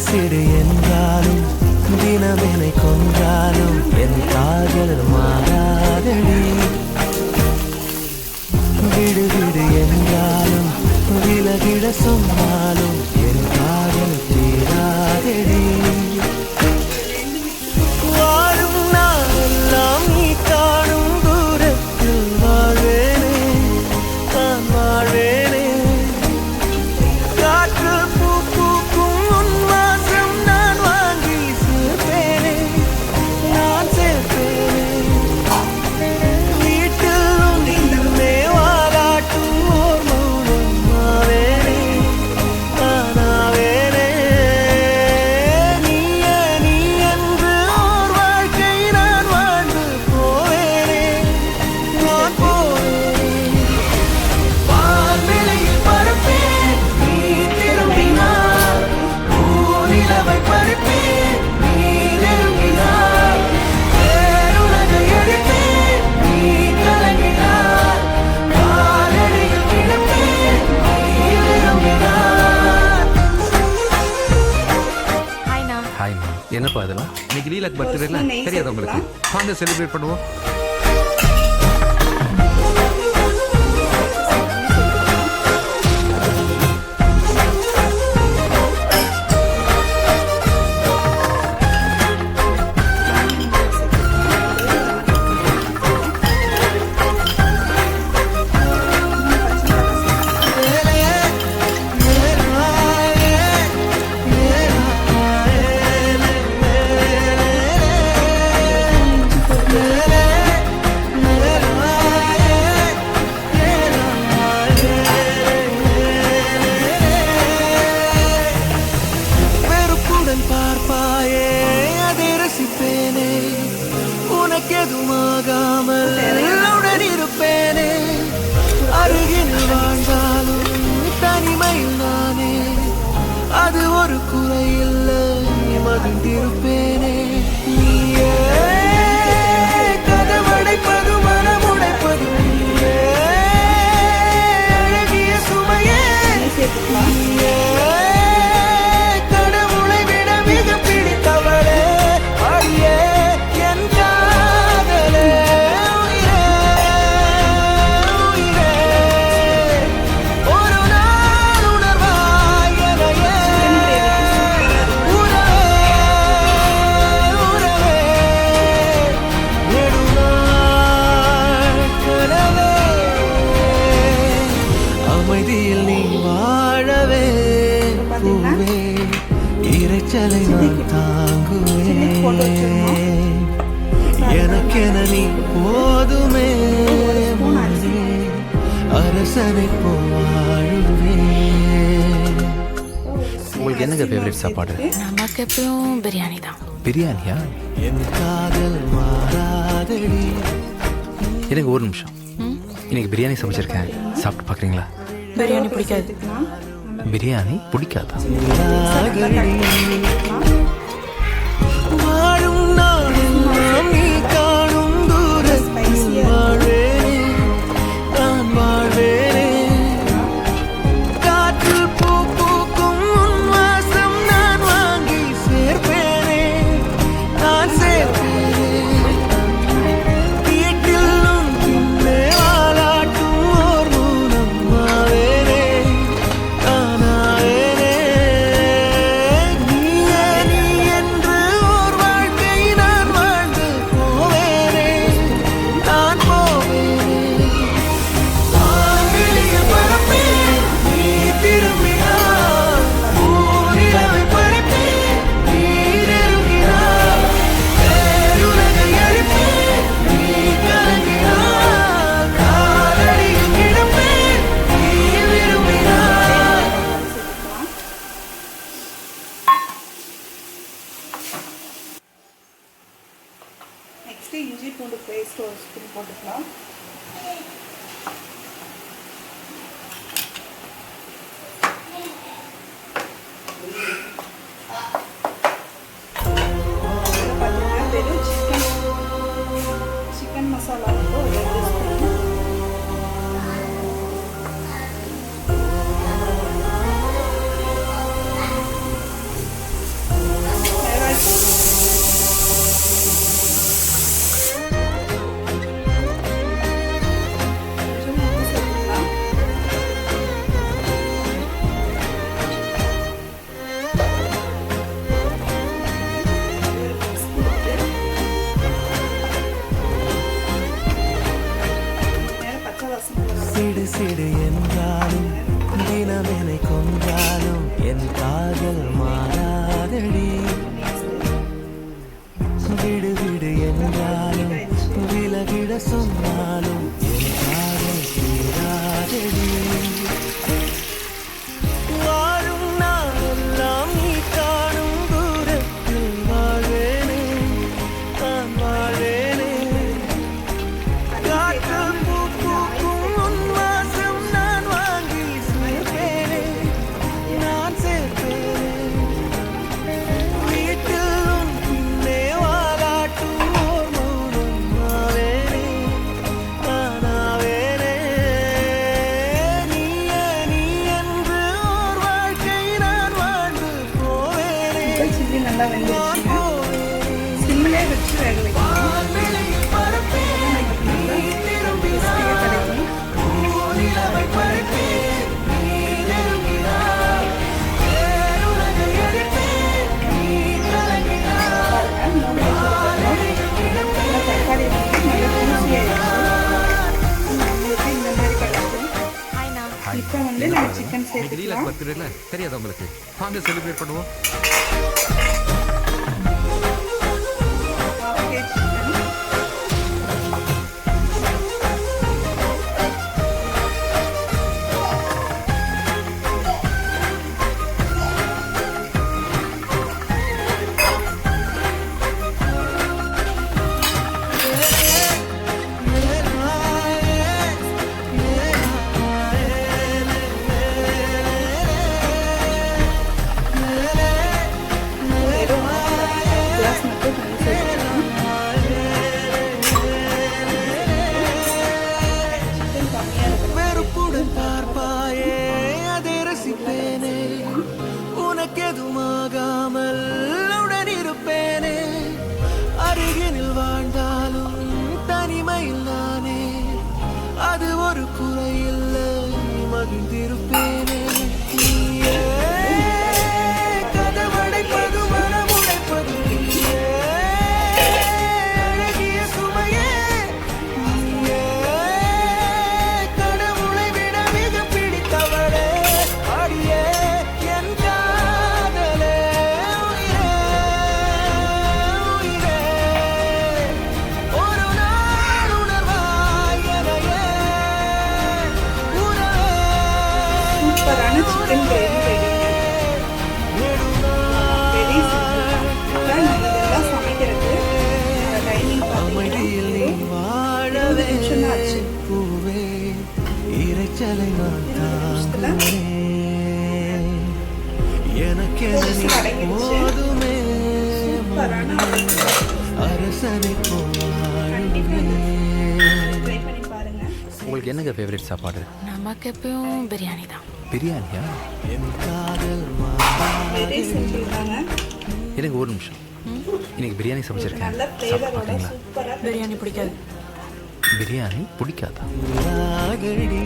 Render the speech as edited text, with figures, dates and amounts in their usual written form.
சிடு என்றாலும் தினமெனை கொன்றாலும் என் காதல் மாறாதடி. விடு விடு என்றாலும் விலகிட சொன்னாலும் என் காதல் தீராதடி. வாழும் நாளெல்லாம் நீ காணும் தூரத்தில் வாழ்வேனே, நான் வாழ்வேனே. காற்று பூ பூக்கும் உன் வாசம் நான் வாங்கி சேர்ப்பேனே, நான் சேர்ப்பேனே. வீட்டில் உன்னை வாராட்டும் ஓர் மௌனம் ஆவேனே, நானாவேனே. நீயே நீ என்று ஓர் வாழ்க்கை நான் வாழ்ந்து போவேனே, நான் போவேனே. வான்வெளியில் பறப்பேன் நீ திரும்பினார், பூநிலவை பறிப்பேன் நீ நெருங்கினார். வேறுலகை அழிப்பேன் நீ கலங்கினார், காலடியில் கிடப்பேன் நீ விரும்பினார். ஹாய்ண்ணா. ஹாய்மா, என்னப்பா இதெல்லாம்? இன்னைக்கு லீலாக் பர்த்டேல தெரியாது உங்களுக்கு? வாங்க செலிப்ரேட் பண்ணுவோம். வெறுப்புடன் பார்ப்பாயே அதை ரசிப்பேனே, உனக்கெதுமாகாமல் உடன் இருப்பேனே. அருகில் வாழ்ந்தாலும் தனிமையில் நானே, அது ஒரு குறையில்லை மகிழ்ந்திருப்பேனே. நீயே கதவடைப்பது மனமுடைப்பது நீயே, அழகிய சுமையே நீயே. கடவுளை விட மிக பிடித்தவளே, அடியே என் காதலே. உயிரே உயிரே, ஒரு நாள் உணர்வாய் எனையே. உறவே உறவே, நெடுநாள் கனவே. அமைதியில் நீ வாழவே பூவே, இறைச்சலை நான் தாங்குவேன். எனக்கென நீ போதுமே மனே, அரசனை போவாழுவேன். உங்களுக்கு என்னங்க ஃபேவரட் சாப்பாடு? நமக்கு எப்பயும் பிரியாணி தான். பிரியாணியா? என் காதல் மாறாதடி. எனக்கு ஒரு நிமிஷம். இன்னைக்கு பிரியாணி சமைச்சிருக்கேன், சாப்பிட்டு பார்க்குறீங்களா? பிரியாணி பிடிக்காது. பிரியாணி பிடிக்காதா? வாழும் நாளெல்லாம் நீ காணும் தூரத்தில் வாழ்வேனே, நான் வாழ்வேனே. காற்று பூ பூக்கும் உன் வாசம் நான் வாங்கி சேர்ப்பேனே, நான் சேர்ப்பேனே. வீட்டில் உன் பின்னே வாலாட்டும் ஓர் மௌனம் ஆவேனே, நானாவேனே. நீயே நீ என்று ஓர் வாழ்க்கை நான் வாழ்ந்து போவேனே, நான் போவேனே. வான்வெளியில் பறப்பேன் நீ திரும்பினார், பூநிலவை பறிப்பேன் நீ நெருங்கினார். வேறுலகை அழிப்பேன் நீ கலங்கினார், காலடியில் கிடப்பேன் நீ விரும்பினார். நெக்ஸ்ட் இஞ்சி பூண்டு பேஸ்ட் ஒரு ஸ்பூன் போட்டுக்கலாம். பார்த்தீங்கன்னா வெறும் சிக்கன் மசாலா வந்து ஒரு 2 ஸ்பூன். விட்டுடு என்றாலும் தினம் என்னை கொன்றாலும் என் காதல் மாறாதடி. விடு விடு என்றாலும் விலகிட சொன்னாலும் என் காதல் தீராதடி. வாழும் நாளெல்லாம் நீ காணும் தூரத்தில் வாழ்வேனே நான் வாழ்வேனே. காற்றில் பூ பூக்கும் உன் வாசம் நான் வாங்கி சேர்ப்பேனே நான் சேர்ப்பேனே. வீட்டில் உன் பின்னே வாலாட்டும் ஓர் மௌனம் ஆவேனே நானாவேனே. நீயே நீ என்று ஓர் வாழ்க்கை நான் வாழ்ந்து போவேனே சில்லி நல்லா வெந்துருச்சுங்க. சிம்மிலே வச்சு வேக வைக்கணும். தக்காளி வந்து நல்லா ஊசி ஆயிடுச்சு. இந்த மாதிரி கிடக்கு. இப்போ வந்து நம்ம சிக்கன் சேர்த்துக்கலாம். பர்த்டேல தெரியாதா உங்களுக்கு? வாங்க செலிப்ரேட் பண்ணுவோம். ஓகே, சிக்கன் கிளாஸ் மட்டும் தண்ணி சேர்த்துக்கலாம். சிக்கன் கம்மியாக இருக்கும். வெறுப்புடன் பார்ப்பாயே அதை ரசிப்பேனே. உனக்கு எதுமாகாமல் உடன் இருப்பேனே. அருகினில் வாழ்ந்தாலும் தனிமையில் நானே அது ஒரு குறையில்லை மகிழ்ந்திருப்பேனே. நீயே கதவடைப்பது மனமுடைப்பது நீயே. அழகிய சுமையே நீயே. கடவுளை விட மிக பிடித்தவளே அடியே என் காதலே உயிரே உயிரே. ஒரு நாள் உணர்வாய் எனையே உறவே. சூப்பரான சிக்கன் கிரேவி ரெடிங்க. Very simple. இப்போ நல்லதெல்லாம் சமைக்கிறது டைமிங் அமைதியில் நீ பார்த்தீங்கன்னா வாழவே 20 நிமிஷம் தான் ஆச்சு. பூவே இறைச்சலை நான் 20 நிமிஷத்துல தாங்குவேன். எனக்கு பொரிச்சு அடங்கிடுச்சு. போதுமே சூப்பரான அரசனை கண்டிப்பாக போடுவேன். ட்ரை பண்ணி பாருங்க. உங்களுக்கு என்னங்க ஃபேவரட் சாப்பாடு? நமக்கு எப்பயும் பிரியாணி தான். பிரியாணியா? என் காதல் வெரி சிம்பிள் தாங்க. எனக்கு ஒரு நிமிஷம். இன்னைக்கு பிரியாணி சமைச்சிருக்கேன். நல்ல சாப்பிட்டு ஃப்ளேவரோட பார்த்தீங்களா? சூப்பராக பிரியாணி பிடிக்காது. பிரியாணி பிடிக்காதா? மாறாதடி.